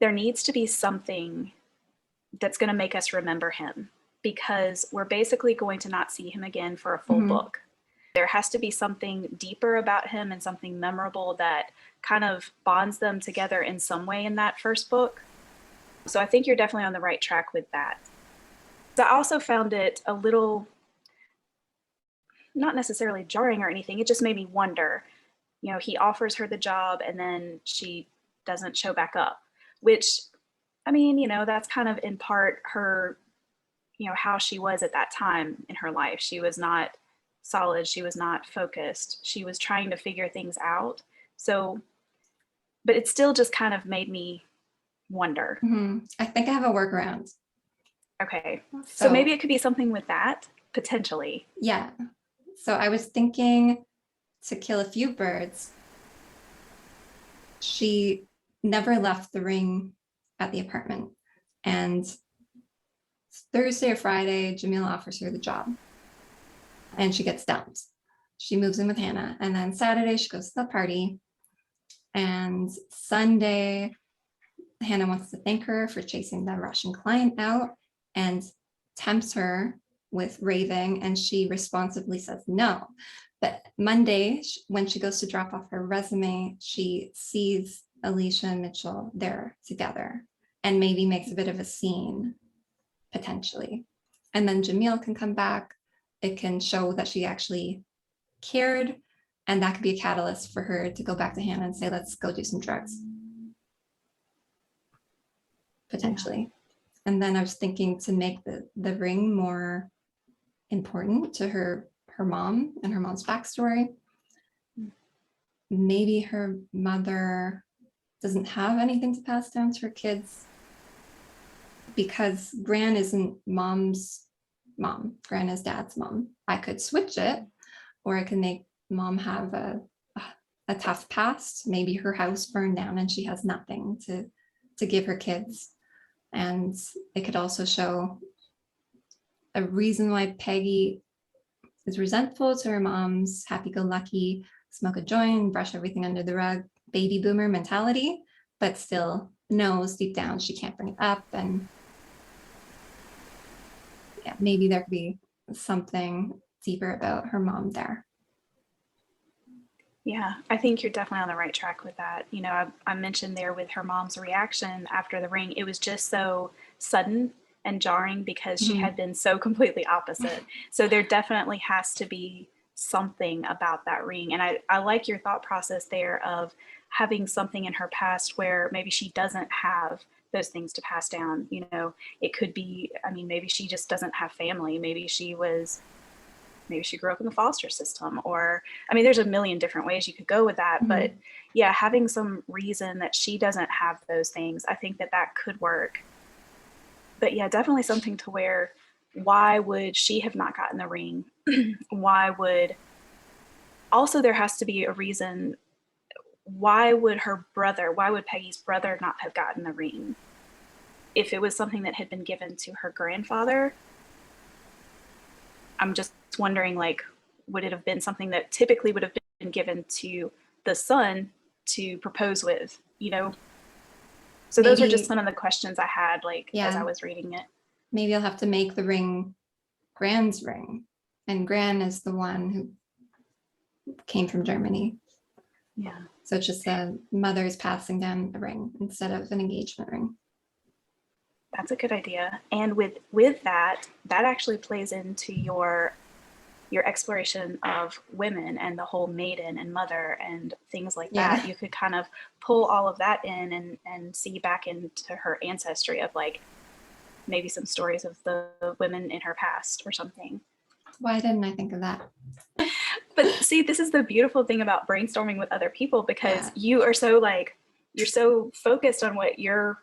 there needs to be something that's going to make us remember him, because we're basically going to not see him again for a full book. There has to be something deeper about him and something memorable that kind of bonds them together in some way in that first book. So I think you're definitely on the right track with that. So I also found it a little, not necessarily jarring or anything, it just made me wonder. You know, he offers her the job and then she doesn't show back up, which, I mean, you know, that's kind of in part her, you know, how she was at that time in her life. She was not solid. She was not focused. She was trying to figure things out. So, but it still just kind of made me wonder. I think I have a workaround. Okay. So maybe it could be something with that, potentially. Yeah. So I was thinking to kill a few birds. She never left the ring at the apartment. And Thursday or Friday, Jamil offers her the job. And she gets dumped. She moves in with Hannah. And then Saturday, she goes to the party. And Sunday, Hannah wants to thank her for chasing the Russian client out and tempts her with raving. And she responsibly says no. But Monday, when she goes to drop off her resume, she sees Alicia and Mitchell there together and maybe makes a bit of a scene, potentially. And then Jamil can come back. It can show that she actually cared, and that could be a catalyst for her to go back to Hannah and say, let's go do some drugs. Potentially. And then I was thinking to make the ring more important to her mom and her mom's backstory. Maybe her mother doesn't have anything to pass down to her kids because Gran isn't mom's mom. Gran is dad's mom. I could switch it, or I could make mom have a tough past. Maybe her house burned down and she has nothing to give her kids. And it could also show a reason why Peggy is resentful to her mom's happy-go-lucky, smoke a joint, brush everything under the rug, baby boomer mentality, but still knows deep down she can't bring it up. And yeah, maybe there could be something deeper about her mom there. Yeah, I think you're definitely on the right track with that. You know, I mentioned there with her mom's reaction after the ring, it was just so sudden and jarring because she had been so completely opposite. So there definitely has to be something about that ring. And I like your thought process there of having something in her past where maybe she doesn't have those things to pass down. You know, it could be, I mean, maybe she just doesn't have family. Maybe she grew up in the foster system, or, I mean, there's a million different ways you could go with that. But yeah, having some reason that she doesn't have those things, I think that could work. But yeah, definitely something to where, why would she have not gotten the ring? Also there has to be a reason, why would Peggy's brother not have gotten the ring? If it was something that had been given to her grandfather, I'm just wondering, like, would it have been something that typically would have been given to the son to propose with, you know? So maybe, those are just some of the questions I had, like, as I was reading it. Maybe I'll have to make the ring Gran's ring, and Gran is the one who came from Germany. Yeah. So it's just the mother's passing down the ring instead of an engagement ring. That's a good idea. And with that actually plays into your exploration of women and the whole maiden and mother and things like that. You could kind of pull all of that in and see back into her ancestry of, like, maybe some stories of the women in her past or something. Why didn't I think of that? But see, this is the beautiful thing about brainstorming with other people, because you are so, like, you're so focused on what your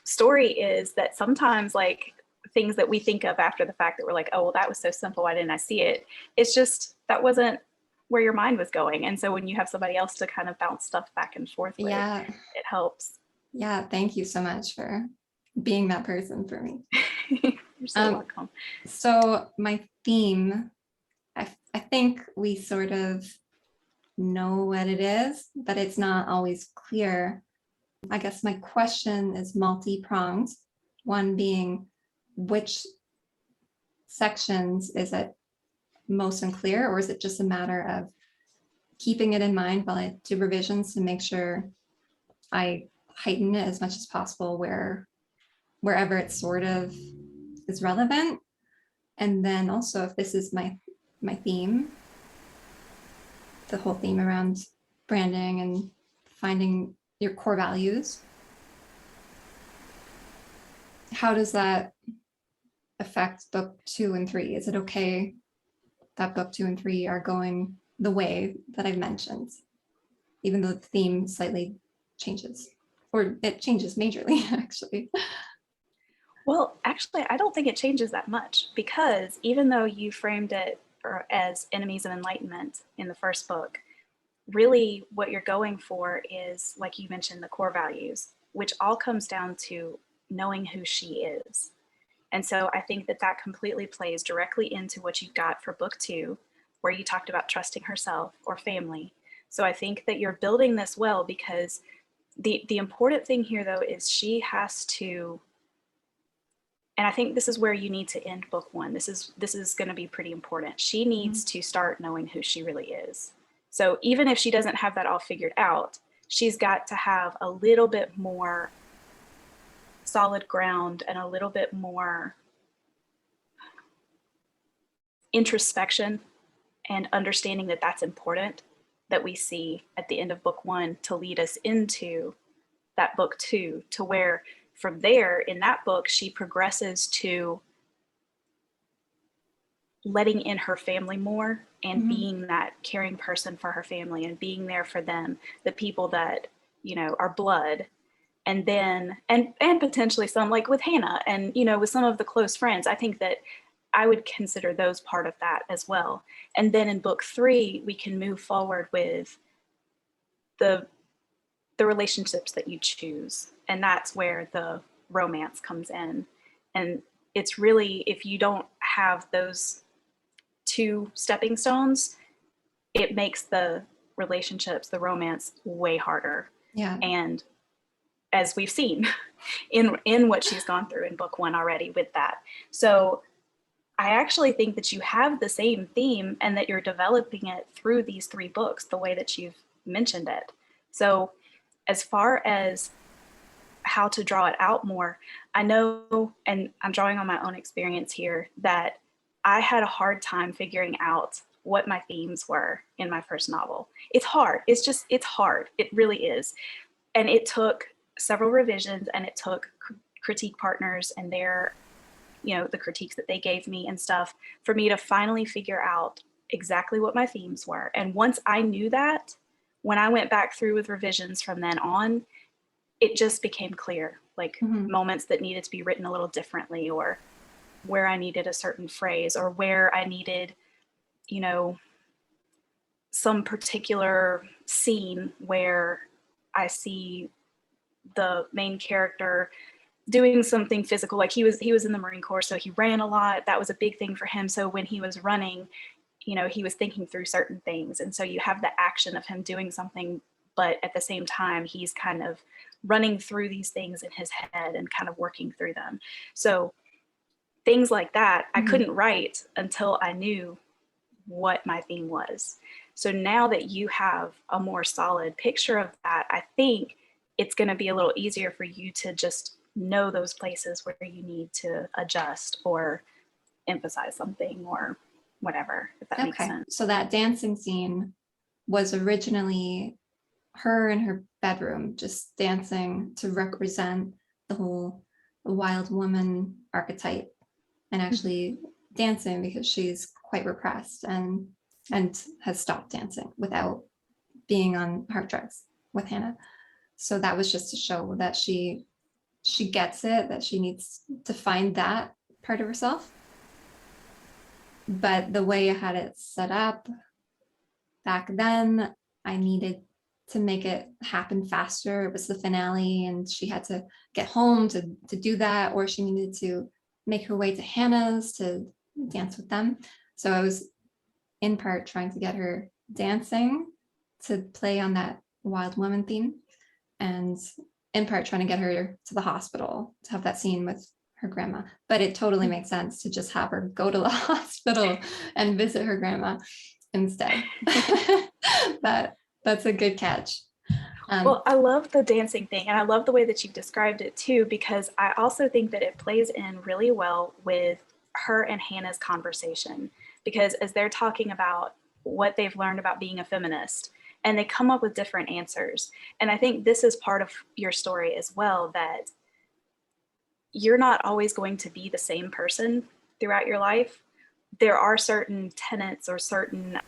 story is that sometimes, like, things that we think of after the fact that we're like, oh, well, that was so simple, why didn't I see it? It's just, that wasn't where your mind was going. And so when you have somebody else to kind of bounce stuff back and forth with, it helps. Yeah, thank you so much for being that person for me. You're so welcome. So my theme, I think we sort of know what it is, but it's not always clear I guess my question is multi-pronged. One being, which sections is it most unclear, or is it just a matter of keeping it in mind while I do revisions to make sure I heighten it as much as possible wherever it sort of is relevant? And then also, if this is my theme, the whole theme around branding and finding your core values, how does that affect book 2 and 3? Is it okay that book 2 and 3 are going the way that I've mentioned, even though the theme slightly changes, or it changes majorly, actually? Well, actually, I don't think it changes that much, because even though you framed it as enemies of enlightenment in the first book, really what you're going for is, like you mentioned, the core values, which all comes down to knowing who she is. And so I think that that completely plays directly into what you've got for book 2, where you talked about trusting herself or family. So I think that you're building this well, because the important thing here, though, is she has to, and I think this is where you need to end book 1. This is going to be pretty important. She needs to start knowing who she really is. So even if she doesn't have that all figured out, she's got to have a little bit more solid ground and a little bit more introspection and understanding that that's important, that we see at the end of book 1 to lead us into that book 2, to where from there in that book she progresses to letting in her family more and being that caring person for her family and being there for them, the people that, you know, are blood. And then, and potentially some, like with Hannah and, you know, with some of the close friends, I think that I would consider those part of that as well. And then in book 3, we can move forward with the relationships that you choose. And that's where the romance comes in. And it's really, if you don't have those 2 stepping stones, it makes the relationships, the romance, way harder. Yeah. And as we've seen in what she's gone through in book 1 already with that. So I actually think that you have the same theme and that you're developing it through these 3 books, the way that you've mentioned it. So as far as how to draw it out more, I know, and I'm drawing on my own experience here, that I had a hard time figuring out what my themes were in my first novel. It's hard. It's hard. It really is. And it took several revisions, and it took critique partners and their, you know, the critiques that they gave me and stuff for me to finally figure out exactly what my themes were. And once I knew that, when I went back through with revisions from then on, it just became clear, like moments that needed to be written a little differently, or where I needed a certain phrase, or where I needed, you know, some particular scene where I see the main character doing something physical, like he was in the Marine Corps, so he ran a lot. That was a big thing for him. So when he was running, you know, he was thinking through certain things. And so you have the action of him doing something, but at the same time, he's kind of running through these things in his head and kind of working through them. So things like that, I couldn't write until I knew what my theme was. So now that you have a more solid picture of that, I think it's going to be a little easier for you to just know those places where you need to adjust or emphasize something or whatever, if that makes sense. So that dancing scene was originally her in her bedroom, just dancing to represent the whole wild woman archetype, and actually dancing because she's quite repressed and has stopped dancing without being on hard drugs with Hannah. So that was just to show that she gets it, that she needs to find that part of herself. But the way I had it set up back then, I needed to make it happen faster. It was the finale, and she had to get home to do that, or she needed to make her way to Hannah's to dance with them. So I was in part trying to get her dancing to play on that wild woman theme. And in part trying to get her to the hospital to have that scene with her grandma. But it totally makes sense to just have her go to the hospital and visit her grandma instead. That's a good catch. Well, I love the dancing thing, and I love the way that you've described it too, because I also think that it plays in really well with her and Hannah's conversation. Because as they're talking about what they've learned about being a feminist, and they come up with different answers. And I think this is part of your story as well, that you're not always going to be the same person throughout your life. There are certain tenets or certain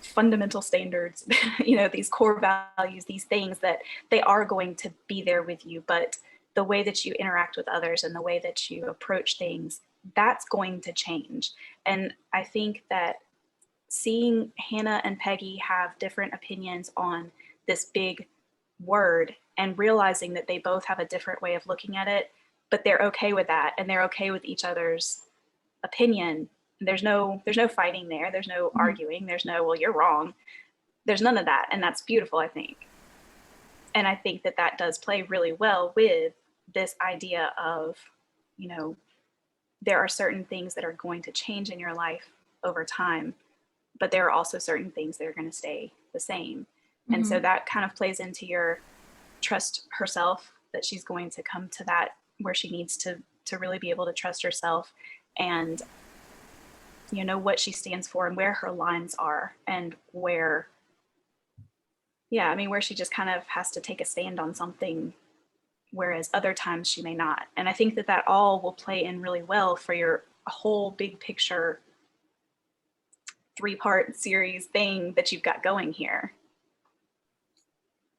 fundamental standards, these core values, these things that they are going to be there with you, but the way that you interact with others and the way that you approach things, that's going to change. And I think that seeing Hannah and Peggy have different opinions on this big word and realizing that they both have a different way of looking at it, but they're okay with that and they're okay with each other's opinion. There's no fighting there. There's no arguing. There's no, well, you're wrong. There's none of that. And that's beautiful, I think. And I think that that does play really well with this idea of, there are certain things that are going to change in your life over time, but there are also certain things that are going to stay the same. Mm-hmm. And so that kind of plays into your trust herself, that she's going to come to that where she needs to really be able to trust herself and what she stands for and where her lines are and where she just kind of has to take a stand on something, whereas other times she may not. And I think that that all will play in really well for your whole big picture 3-part series thing that you've got going here.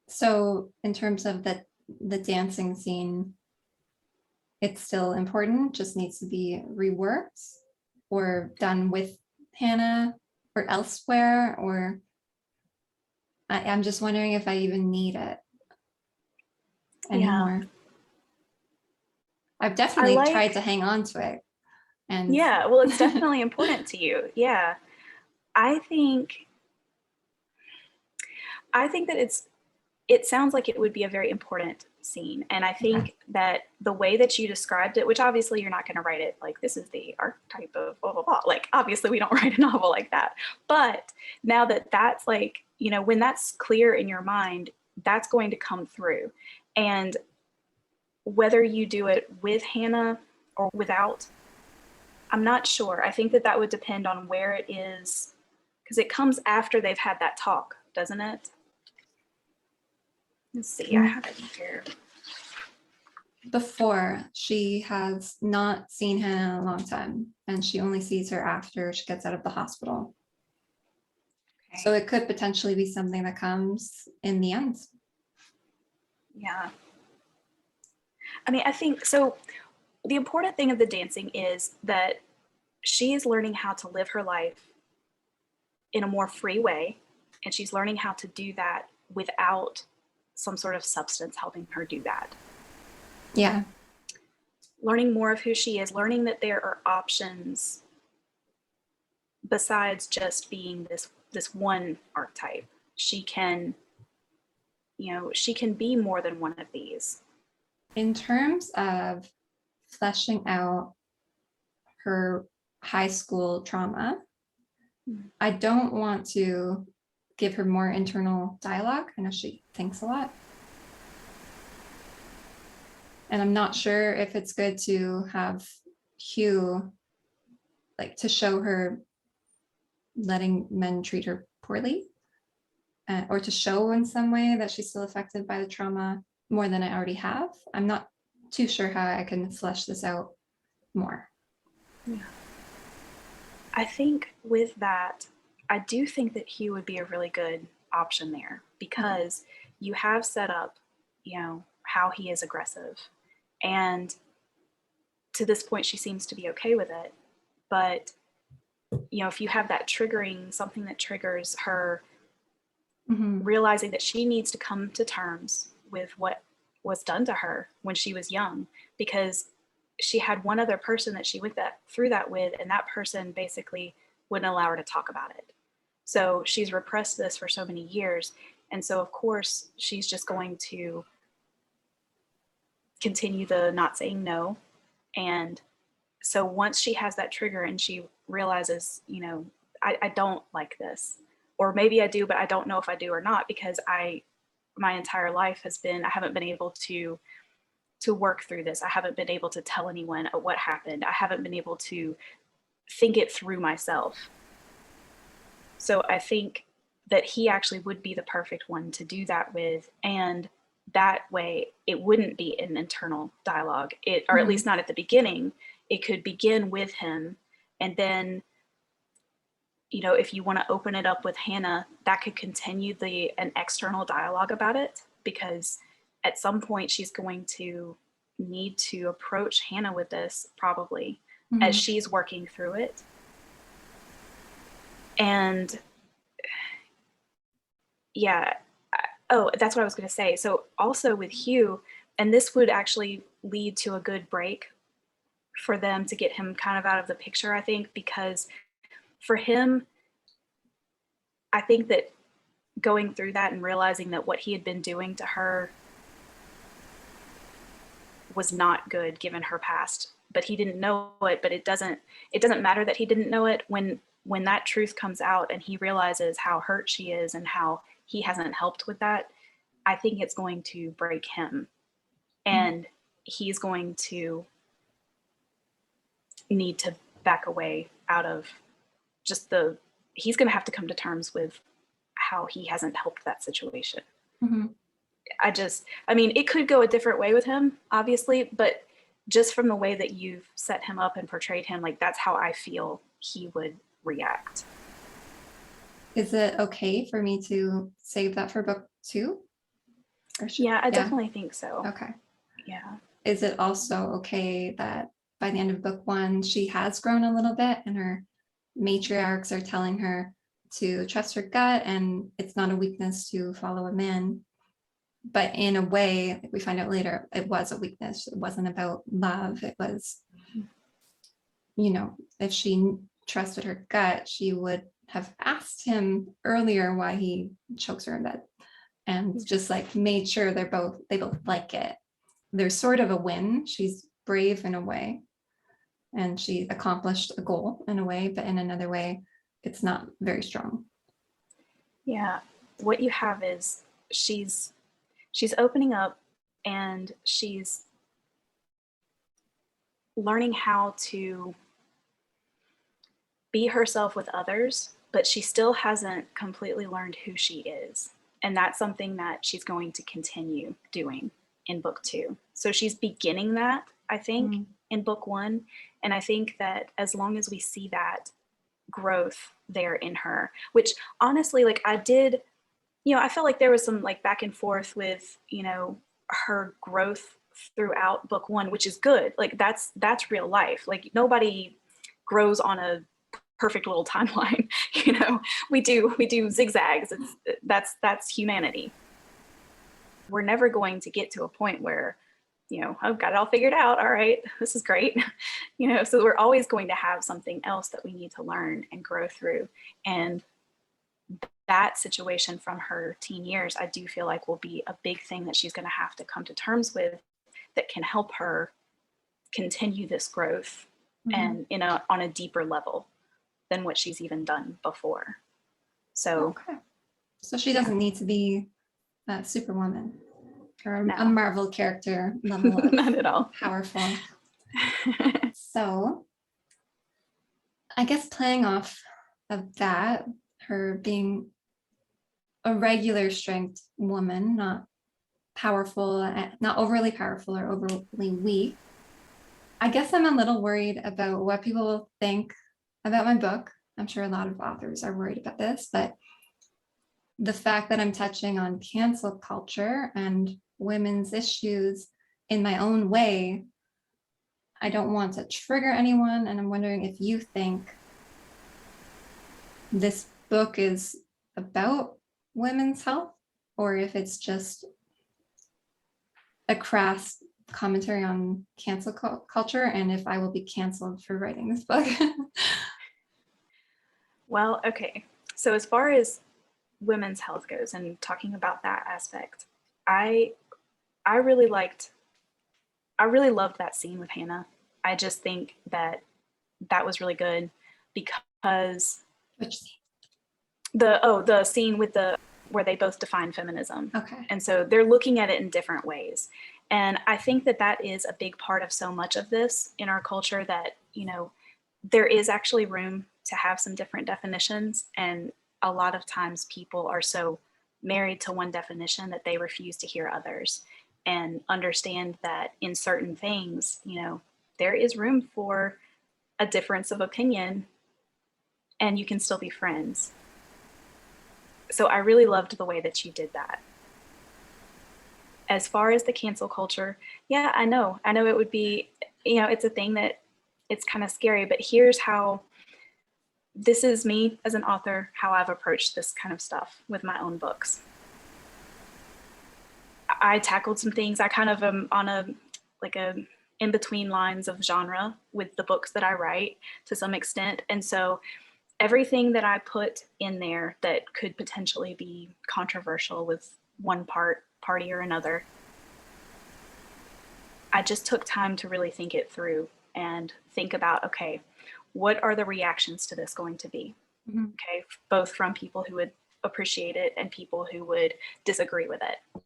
So in terms of the dancing scene, it's still important, just needs to be reworked or done with Hannah or elsewhere, or I'm just wondering if I even need it anymore. Yeah. I've definitely tried to hang on to it. And yeah, well, it's definitely important to you. Yeah. I think that it sounds like it would be a very important scene. And I think that the way that you described it, which obviously you're not going to write it like this is the archetype of blah, blah, blah. Like, obviously we don't write a novel like that. But now that that's like, when that's clear in your mind, that's going to come through. And whether you do it with Hannah or without, I'm not sure. I think that would depend on where it is, because it comes after they've had that talk, doesn't it? Let's see, I have it here. Before, she has not seen Hannah in a long time, and she only sees her after she gets out of the hospital. Okay. So it could potentially be something that comes in the end. Yeah. I mean, I think, so the important thing of the dancing is that she is learning how to live her life in a more free way, and she's learning how to do that without some sort of substance helping her do that. Yeah. Learning more of who she is, learning that there are options besides just being this one archetype. She can be more than one of these. In terms of fleshing out her high school trauma, I don't want to give her more internal dialogue. I know she thinks a lot. And I'm not sure if it's good to have Hugh, like, to show her letting men treat her poorly, or to show in some way that she's still affected by the trauma more than I already have. I'm not too sure how I can flesh this out more. Yeah. I think with that, I do think that Hugh would be a really good option there, because you have set up, how he is aggressive. And to this point, she seems to be okay with it. But, if you have that something that triggers her realizing that she needs to come to terms with what was done to her when she was young, because she had one other person that she went through that with, and that person basically wouldn't allow her to talk about it. So she's repressed this for so many years. And so, of course, she's just going to continue the not saying no. And so once she has that trigger and she realizes, you know, I don't like this, or maybe I do, but I don't know if I do or not, because my entire life has been, I haven't been able to work through this. I haven't been able to tell anyone what happened. I haven't been able to think it through myself. So I think that he actually would be the perfect one to do that with. And that way it wouldn't be an internal dialogue, or at least not at the beginning. It could begin with him. And then, you know, if you want to open it up with Hannah, that could continue an external dialogue about it, because at some point she's going to need to approach Hannah with this, probably, as she's working through it. And yeah, oh, that's what I was going to say. So also with Hugh, and this would actually lead to a good break for them to get him kind of out of the picture, I think, because for him, I think that going through that and realizing that what he had been doing to her was not good given her past, but he didn't know it. But it doesn't matter that he didn't know it. When that truth comes out and he realizes how hurt she is and how he hasn't helped with that, I think it's going to break him, and he's going to need to back away out of just he's going to have to come to terms with how he hasn't helped that situation. I mean, it could go a different way with him, obviously, but just from the way that you've set him up and portrayed him, like, that's how I feel he would react. Is it okay for me to save that for book 2? Yeah, I definitely think so. Okay. Yeah. Is it also okay that by the end of book 1, she has grown a little bit and her matriarchs are telling her to trust her gut and it's not a weakness to follow a man? But in a way, we find out later, it was a weakness. It wasn't about love. It was, you know, if she trusted her gut, she would have asked him earlier why he chokes her in bed, and just like made sure they both like it. There's sort of a win. She's brave in a way, and she accomplished a goal in a way, but in another way, it's not very strong. Yeah. What you have is she's opening up, and she's learning how to be herself with others, but she still hasn't completely learned who she is. And that's something that she's going to continue doing in book 2. So she's beginning that, I think, in book 1. And I think that as long as we see that growth there in her, which honestly, like, I did, you know, I felt like there was some like back and forth with, you know, her growth throughout book 1, which is good. Like, that's real life. Like, nobody grows on a perfect little timeline. You know, we do zigzags. That's humanity. We're never going to get to a point where, you know, I've got it all figured out. All right, this is great. You know, so we're always going to have something else that we need to learn and grow through. And that situation from her teen years, I do feel like will be a big thing that she's going to have to come to terms with, that can help her continue this growth and on a deeper level than what she's even done before. So, so she doesn't need to be a Superwoman or a Marvel character level of not at all powerful. So I guess playing off of that, her being a regular strength woman, not powerful, not overly powerful or overly weak, I guess I'm a little worried about what people will think about my book. I'm sure a lot of authors are worried about this, but the fact that I'm touching on cancel culture and women's issues in my own way, I don't want to trigger anyone. And I'm wondering if you think this book is about women's health, or if it's just a crass commentary on cancel culture, and if I will be canceled for writing this book. Well, okay. So as far as women's health goes and talking about that aspect, I really liked I really loved that scene with Hannah. I just think that that was really good because Which scene? the scene with the where they both define feminism. Okay. And so they're looking at it in different ways. And I think that that is a big part of so much of this in our culture, that, you know, there is actually room to have some different definitions. And a lot of times people are so married to one definition that they refuse to hear others and understand that in certain things, you know, there is room for a difference of opinion and you can still be friends. So I really loved the way that you did that. As far as the cancel culture, yeah, I know it would be, you know, it's a thing that it's kind of scary, but here's how, this is me as an author, how I've approached this kind of stuff with my own books. I tackled some things. I kind of am on a in between lines of genre with the books that I write to some extent. And so everything that I put in there that could potentially be controversial with one party or another, I just took time to really think it through and think about, okay, what are the reactions to this going to be? Mm-hmm. Okay, both from people who would appreciate it and people who would disagree with it.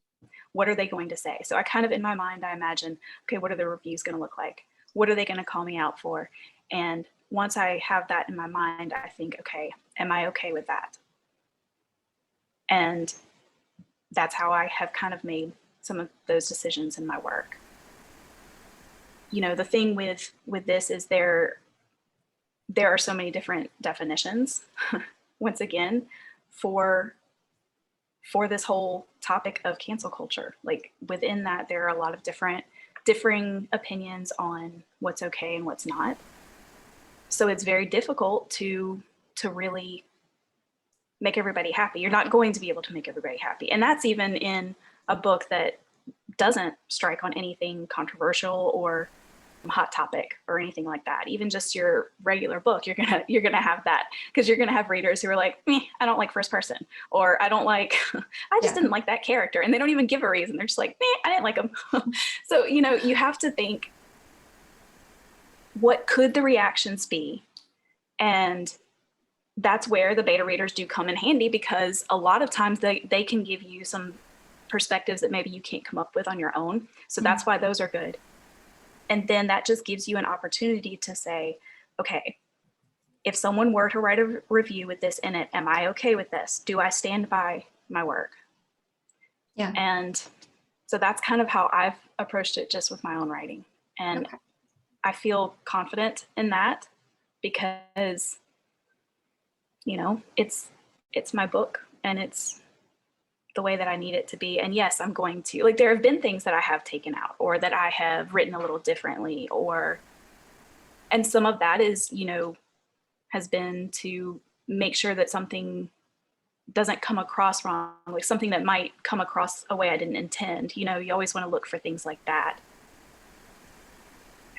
What are they going to say? So I kind of, in my mind, I imagine, okay, what are the reviews going to look like? What are they going to call me out for? And once I have that in my mind, I think, okay, am I okay with that? And that's how I have kind of made some of those decisions in my work. You know, the thing with this is there are so many different definitions, once again, for this whole topic of cancel culture. Like within that, there are a lot of differing opinions on what's okay and what's not. So it's very difficult to really make everybody happy. You're not going to be able to make everybody happy. And that's even in a book that doesn't strike on anything controversial or hot topic or anything like that. Even just your regular book, you're gonna have that, because you're gonna have readers who are like, I don't like first person, or I don't like, I just didn't like that character, and they don't even give a reason. They're just like, I didn't like them. So, you know, you have to think, what could the reactions be? And that's where the beta readers do come in handy, because a lot of times they can give you some perspectives that maybe you can't come up with on your own. So that's why those are good. And then that just gives you an opportunity to say, okay, if someone were to write a review with this in it, am I okay with this? Do I stand by my work? Yeah. And so that's kind of how I've approached it just with my own writing. And okay. I feel confident in that because, you know, it's my book and it's the way that I need it to be. And yes, I'm going to, like, there have been things that I have taken out or that I have written a little differently, and some of that is, you know, has been to make sure that something doesn't come across wrong, like something that might come across a way I didn't intend. You know, you always want to look for things like that.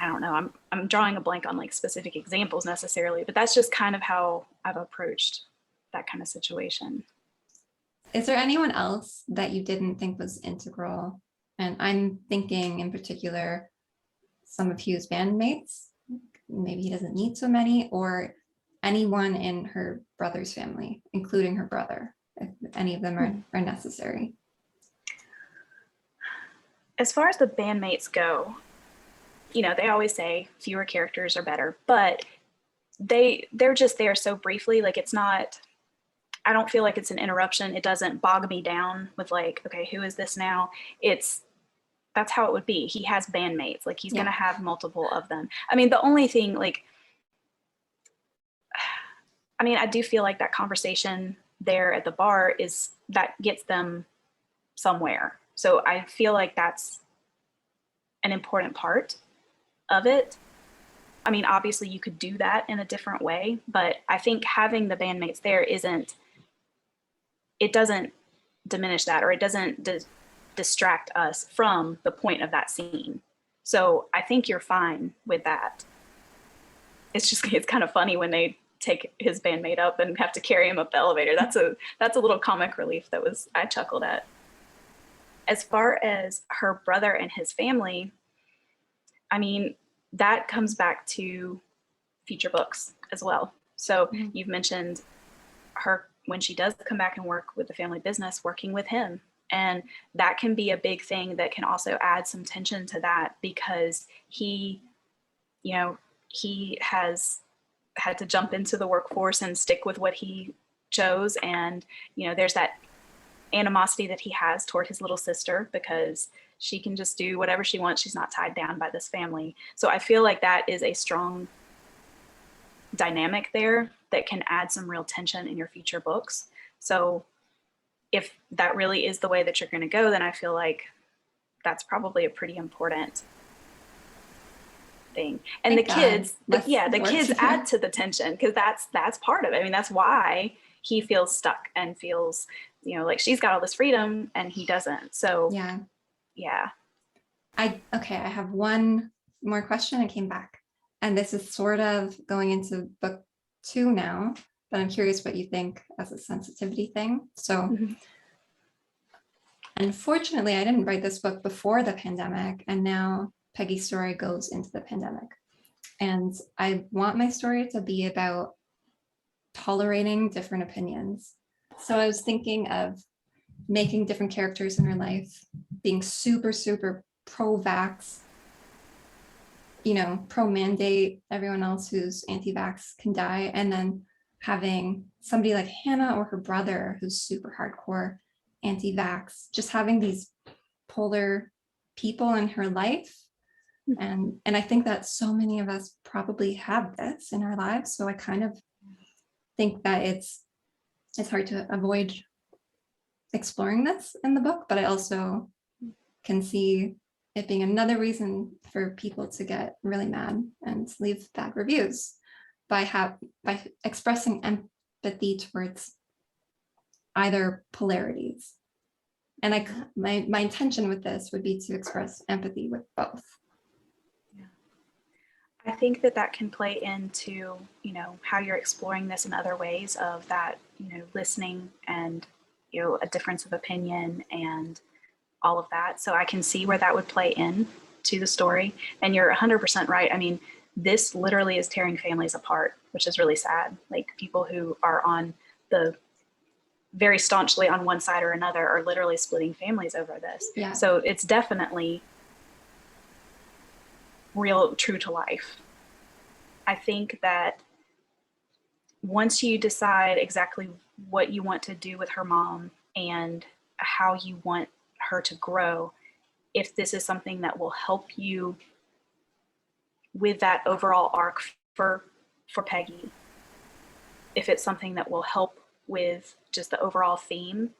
I don't know, I'm drawing a blank on like specific examples necessarily, but that's just kind of how I've approached that kind of situation. Is there anyone else that you didn't think was integral? And I'm thinking in particular, some of Hugh's bandmates. Maybe he doesn't need so many, or anyone in her brother's family, including her brother, if any of them are necessary. As far as the bandmates go, you know, they always say fewer characters are better, but they're just there so briefly. Like, it's not, I don't feel like it's an interruption. It doesn't bog me down with like, okay, who is this now? That's how it would be. He has bandmates. Like, he's going to have multiple of them. I mean, the only thing, like, I mean, I do feel like that conversation there at the bar is that gets them somewhere. So I feel like that's an important part of it. I mean, obviously you could do that in a different way, but I think having the bandmates there it doesn't diminish that, or it doesn't distract us from the point of that scene. So I think you're fine with that. It's kind of funny when they take his bandmate up and have to carry him up the elevator. That's a little comic relief I chuckled at. As far as her brother and his family, I mean, that comes back to future books as well. So you've mentioned her when she does come back and work with the family business, working with him. And that can be a big thing that can also add some tension to that, because he, you know, he has had to jump into the workforce and stick with what he chose. And, you know, there's that animosity that he has toward his little sister because she can just do whatever she wants. She's not tied down by this family. So I feel like that is a strong dynamic there that can add some real tension in your future books. So if that really is the way that you're going to go, then I feel like that's probably a pretty important thing. And Thank the God. kids, Less the work kids to do. add to the tension, because that's part of it. I mean, that's why he feels stuck and feels, you know, like she's got all this freedom and he doesn't. So yeah. I have one more question. I came back, and this is sort of going into book 2 now, but I'm curious what you think as a sensitivity thing. So unfortunately, I didn't write this book before the pandemic, and now Peggy's story goes into the pandemic. And I want my story to be about tolerating different opinions. So I was thinking of making different characters in her life being super, super pro-vax, you know, pro-mandate, everyone else who's anti-vax can die. And then having somebody like Hannah or her brother who's super hardcore anti-vax, just having these polar people in her life. And I think that so many of us probably have this in our lives. So I kind of think that it's hard to avoid exploring this in the book, but I also can see it being another reason for people to get really mad and leave bad reviews by expressing empathy towards either polarities. And my intention with this would be to express empathy with both. I think that can play into, you know, how you're exploring this in other ways of that, you know, listening and, you know, a difference of opinion and all of that. So I can see where that would play in to the story. And you're 100% right. I mean, this literally is tearing families apart, which is really sad. Like people who are on the very staunchly on one side or another are literally splitting families over this. Yeah. So it's definitely real, true to life. I think that once you decide exactly what you want to do with her mom and how you want her to grow, if this is something that will help you with that overall arc for Peggy, if it's something that will help with just the overall theme,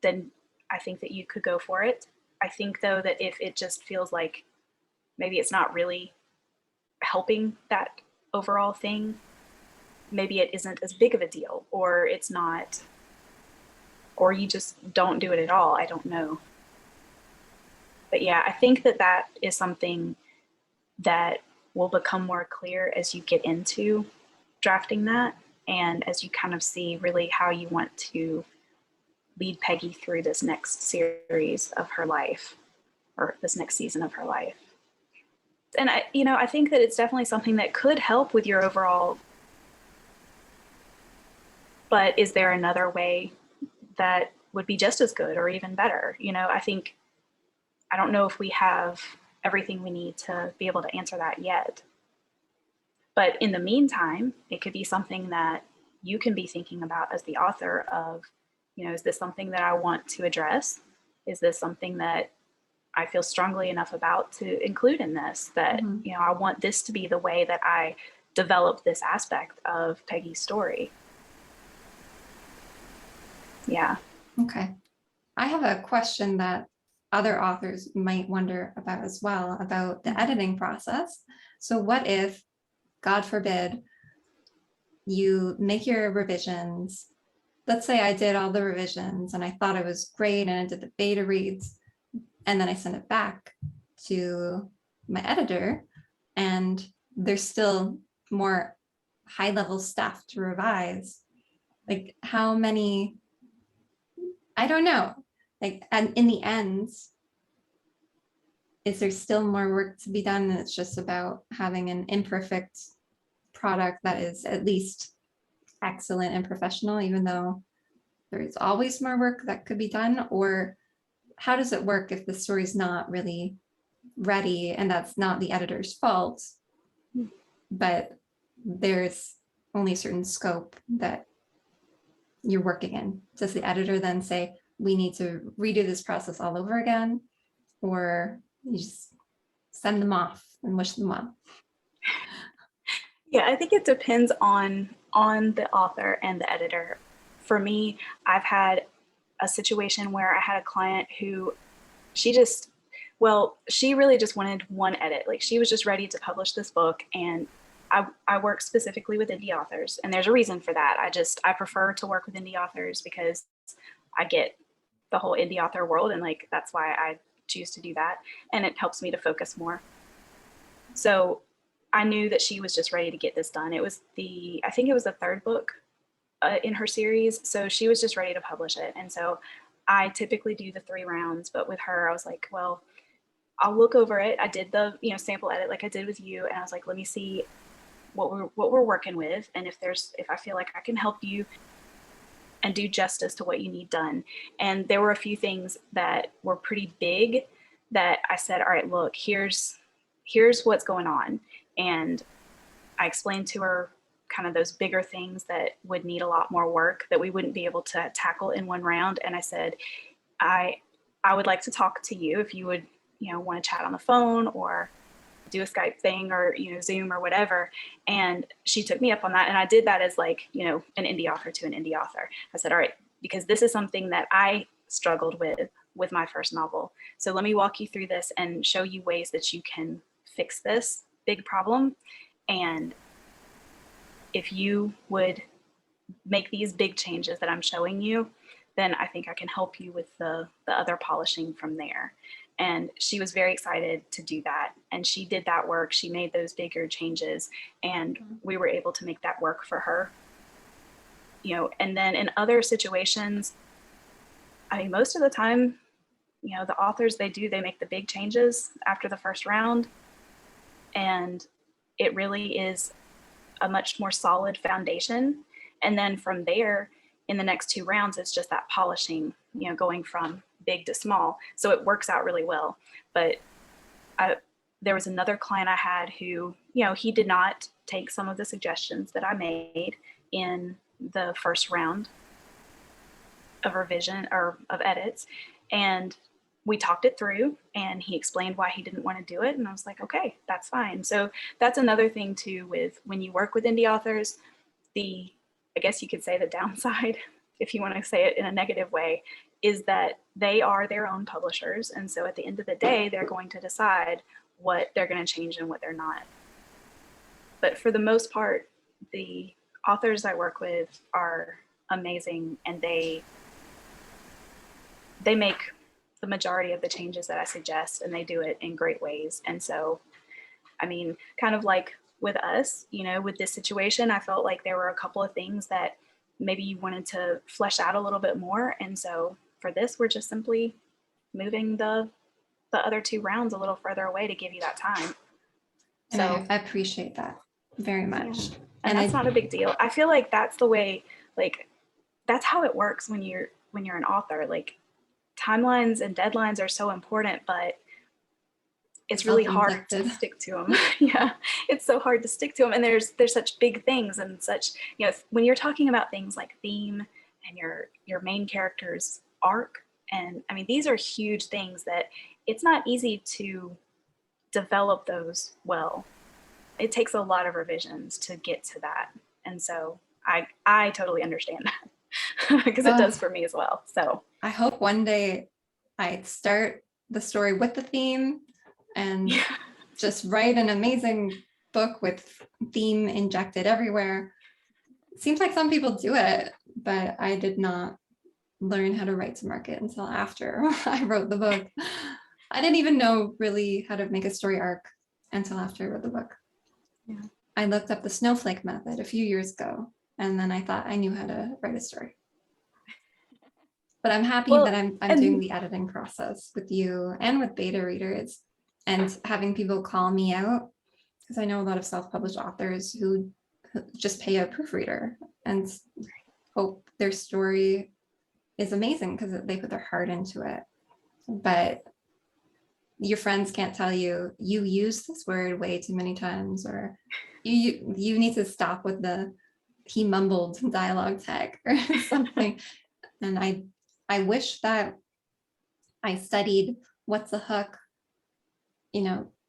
then I think that you could go for it. I think though that if it just feels like maybe it's not really helping that overall thing, maybe it isn't as big of a deal, or it's not, or you just don't do it at all. I don't know. But yeah, I think that is something that will become more clear as you get into drafting that and as you kind of see really how you want to lead Peggy through this next series of her life, or this next season of her life. And I think that it's definitely something that could help with your overall, but is there another way that would be just as good or even better? I don't know if we have everything we need to be able to answer that yet. But in the meantime, it could be something that you can be thinking about as the author of, is this something that I want to address? Is this something that I feel strongly enough about to include in this, that, I want this to be the way that I develop this aspect of Peggy's story. Yeah. Okay. I have a question that other authors might wonder about as well, about the editing process. So what if, God forbid, you make your revisions? Let's say I did all the revisions and I thought it was great and I did the beta reads, and then I send it back to my editor and there's still more high-level stuff to revise. Like how many, I don't know, like, and in the end, is there still more work to be done? And it's just about having an imperfect product that is at least excellent and professional, even though there's always more work that could be done? Or how does it work if the story's not really ready and that's not the editor's fault, but there's only a certain scope that you're working in? Does the editor then say, we need to redo this process all over again? Or you just send them off and wish them well? Yeah, I think it depends on the author and the editor. For me, I've had a situation where I had a client who she just, well, she really just wanted one edit. Like she was just ready to publish this book, and I work specifically with indie authors, and there's a reason for that. I prefer to work with indie authors because I get the whole indie author world, and like that's why I choose to do that, and it helps me to focus more. So I knew that she was just ready to get this done. I think it was the third book in her series, so she was just ready to publish it. And so I typically do the 3 rounds, but with her, I was like, well, I'll look over it. I did the sample edit like I did with you, and I was like, let me see what we're working with, and if I feel like I can help you and do justice to what you need done. And there were a few things that were pretty big that I said, all right, look, here's what's going on. And I explained to her kind of those bigger things that would need a lot more work that we wouldn't be able to tackle in 1 round. And I said, I would like to talk to you if you would, want to chat on the phone or do a Skype thing or, Zoom or whatever. And she took me up on that. And I did that as like, an indie author to an indie author. I said, all right, because this is something that I struggled with my first novel. So let me walk you through this and show you ways that you can fix this big problem. And if you would make these big changes that I'm showing you, then I think I can help you with the other polishing from there. And she was very excited to do that. And she did that work. She made those bigger changes, and we were able to make that work for her. And then in other situations, I mean, most of the time, the authors, they make the big changes after the first round. And it really is a much more solid foundation. And then from there, in the next 2 rounds, it's just that polishing, going from big to small. So it works out really well. But there was another client I had who, he did not take some of the suggestions that I made in the first round of revision or of edits. And we talked it through, and he explained why he didn't want to do it. And I was like, okay, that's fine. So that's another thing too, with when you work with indie authors, I guess you could say the downside, if you want to say it in a negative way, is that they are their own publishers. And so at the end of the day, they're going to decide what they're going to change and what they're not. But for the most part, the authors I work with are amazing, and they make the majority of the changes that I suggest, and they do it in great ways. And so, I mean, kind of like with us, with this situation, I felt like there were a couple of things that maybe you wanted to flesh out a little bit more. And so for this, we're just simply moving the other 2 rounds a little further away to give you that time. And so I appreciate that very much. Yeah. And that's not a big deal. I feel like that's the way, like, that's how it works when you're an author. Like, timelines and deadlines are so important, but it's really hard to stick to them. Yeah, it's so hard to stick to them. And there's such big things, and such, when you're talking about things like theme and your main character's arc, and I mean, these are huge things that it's not easy to develop those well. It takes a lot of revisions to get to that. And so I totally understand that because it does for me as well. So I hope one day I start the story with the theme and just write an amazing book with theme injected everywhere. It seems like some people do it, but I did not learn how to write to market until after I wrote the book. I didn't even know really how to make a story arc until after I wrote the book. Yeah. I looked up the snowflake method a few years ago, and then I thought I knew how to write a story. But I'm happy that I'm doing the editing process with you and with beta readers. And having people call me out, because I know a lot of self-published authors who just pay a proofreader and hope their story is amazing because they put their heart into it. But your friends can't tell you, you use this word way too many times, or you need to stop with the he mumbled dialogue tag or something. And I wish that I studied what's a hook,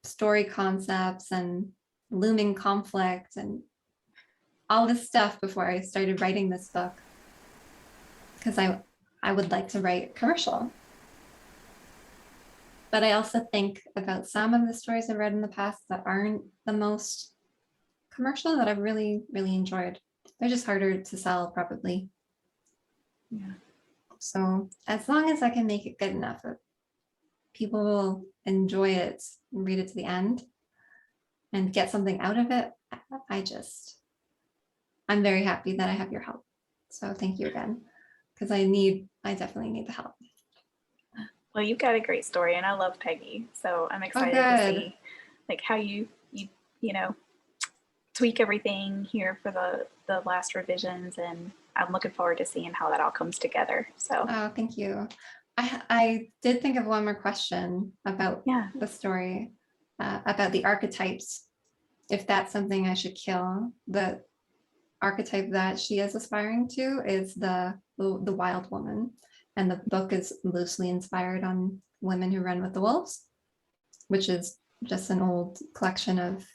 story concepts and looming conflict and all this stuff before I started writing this book, because I would like to write commercial. But I also think about some of the stories I've read in the past that aren't the most commercial that I've really, really enjoyed. They're just harder to sell, probably. Yeah. So as long as I can make it good enough that people will enjoy it and read it to the end and get something out of it, I'm very happy that I have your help. So thank you again, because I definitely need the help. Well, you've got a great story, and I love Peggy, so I'm excited to see like how you tweak everything here for the last revisions, and I'm looking forward to seeing how that all comes together. So thank you. I did think of one more question about the story, about the archetypes. If that's something I should kill, the archetype that she is aspiring to is the wild woman. And the book is loosely inspired on Women Who Run with the Wolves, which is just an old collection of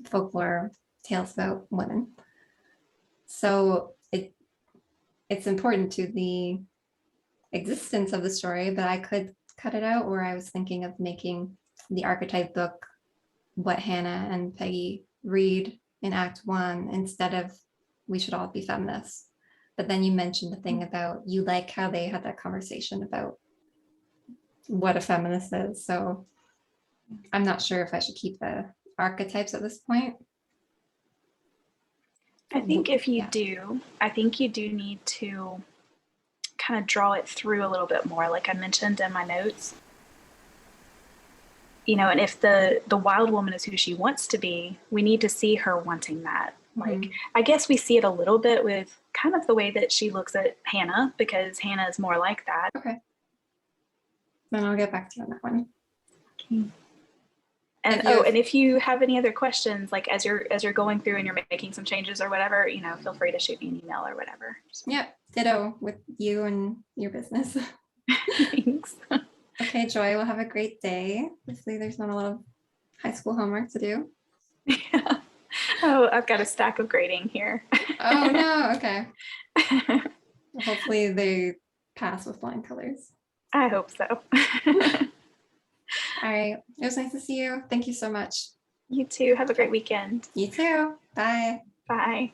folklore tales about women. So it's important to the existence of the story, but I could cut it out, or I was thinking of making the archetype book what Hannah and Peggy read in Act 1 instead of We Should All Be Feminists. But then you mentioned the thing about you like how they had that conversation about what a feminist is. So I'm not sure if I should keep the archetypes at this point. I think if you do, I think you do need to kind of draw it through a little bit more, like I mentioned in my notes. And if the wild woman is who she wants to be, we need to see her wanting that. Like, I guess we see it a little bit with kind of the way that she looks at Hannah, because Hannah is more like that. Okay. Then I'll get back to you on that one. Okay. And if you have any other questions, like as you're going through and you're making some changes or whatever, feel free to shoot me an email or whatever. So. Yeah, ditto with you and your business. Thanks. Okay, Joy, we'll have a great day. Hopefully there's not a lot of high school homework to do. Yeah. Oh, I've got a stack of grading here. Oh no, okay. Hopefully they pass with flying colors. I hope so. All right, it was nice to see you. Thank you so much. You too. Have a great weekend. You too. Bye. Bye.